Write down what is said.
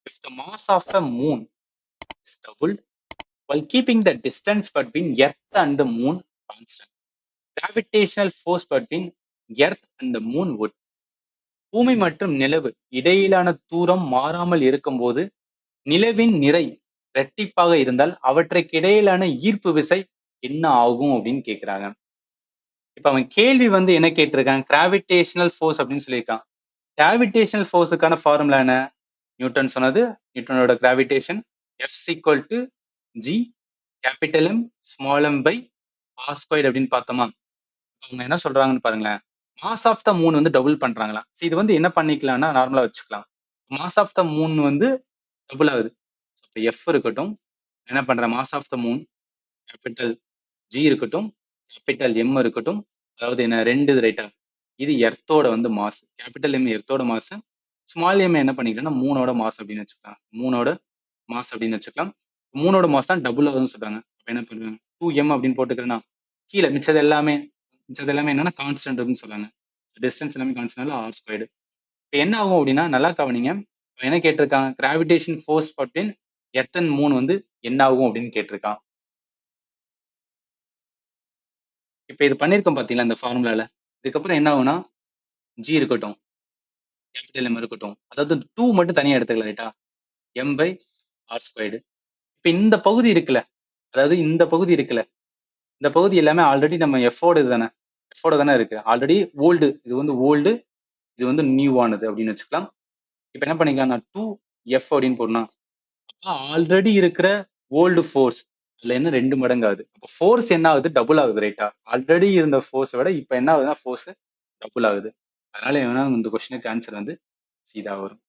If the mass of a moon is doubled while keeping the distance between Earth and the moon constant, gravitational force between Earth and the moon would. பூமி மற்றும் நிலவு இடையிலான தூரம் மாறாமல் இருக்கும்போது நிலவின் நிறை இரட்டிப்பாக இருந்தால் அவற்றுக்கு இடையிலான ஈர்ப்பு விசை என்ன ஆகும் அப்படின்னு கேக்குறாங்க. இப்ப அவன் கேள்வி வந்து என்ன கேட்டிருக்கான்? கிராவிடேஷனல் ஃபோர்ஸ் அப்படின்னு சொல்லியிருக்கான். கிராவிடேஷனல் ஃபோர்ஸுக்கான ஃபார்முலா என்ன? நியூட்டன் சொன்னது, நியூட்டனோட gravitation F equal to G capital M small m by R squared அப்படின்னு பார்த்தோமா? அவங்க என்ன சொல்றாங்கன்னு பாருங்களேன். மாஸ் ஆஃப் த மூன் வந்து டபுள் பண்றாங்களாம். இது வந்து என்ன பண்ணிக்கலாம்னா நார்மலா வச்சுக்கலாம். மாஸ் ஆஃப் த மூன் வந்து டபுள் ஆகுது. இப்போ எஃப் இருக்கட்டும், என்ன பண்றேன் mass of the moon capital G இருக்கட்டும், கேபிட்டல் எம் இருக்கட்டும், அதாவது என்ன ரெண்டு ரைட்டா, இது எர்த்தோட வந்து மாஸ், கேபிட்டல் எம் எர்த்தோட மாஸ், ஸ்மால் எம் என்ன பண்ணிக்கலாம்னா மூணோட மாஸ் அப்படின்னு வச்சுக்கலாம். மூணோட மாஸ் அப்படின்னு வச்சுக்கலாம். மூணோட மாஸ் தான் டபுள் ஆகுதுன்னு சொல்றாங்க. அப்ப என்ன பண்ணுவேன் 2m அப்படின்னு போட்டுக்கிறேன்னா கீழே மிச்சது எல்லாமே என்னன்னா கான்ஸ்டன்ட் அப்படின்னு சொல்றாங்க. டிஸ்டன்ஸ் எல்லாமே கான்ஸ்டன்ட்ல ஆர் ஸ்கொயர்டு. இப்போ என்ன ஆகும் அப்படின்னா நல்லா கவனிங்க. என்ன கேட்டிருக்காங்க? கிராவிடேஷன் ஃபோர்ஸ் பற்றின் எர்த் அண்ட் மூன் வந்து என்ன ஆகும் அப்படின்னு கேட்டிருக்கான். இப்போ இது பண்ணியிருக்கோம் பார்த்தீங்களா இந்த ஃபார்முலால. இதுக்கப்புறம் என்ன ஆகும்னா ஜி இருக்கட்டும், கேபிட்டல் எம் இருக்கட்டும், அதாவது 2 மட்டும் தனியாக எடுத்துக்கலாம் ரைட்டா, எம் பை ஆர் ஸ்கொயர்டு. இப்போ இந்த பகுதி இருக்குல்ல, அதாவது இந்த பகுதி இருக்குல்ல, இந்த பகுதி எல்லாமே ஆல்ரெடி நம்ம எஃபோட தானே, எஃபோட தானே இருக்கு. ஆல்ரெடி ஓல்டு, இது வந்து ஓல்டு, இது வந்து நியூ ஆனது அப்படின்னு வச்சுக்கலாம். இப்போ என்ன பண்ணிக்கலாம், நான் 2f அப்படின்னு போடணும். ஆல்ரெடி இருக்கிற ஓல்டு ஃபோர்ஸ் அதுல என்ன 2 மடங்கு ஆகுது. அப்போ ஃபோர்ஸ் என்ன ஆகுது? டபுள் ஆகுது ரைட்டா. ஆல்ரெடி இருந்த ஃபோர்ஸை விட இப்போ என்ன ஆகுதுன்னா ஃபோர்ஸ் டபுள் ஆகுது. அதனால என்ன இந்த கொஸ்டினுக்கு ஆன்சர் வந்து சீதா வரும்.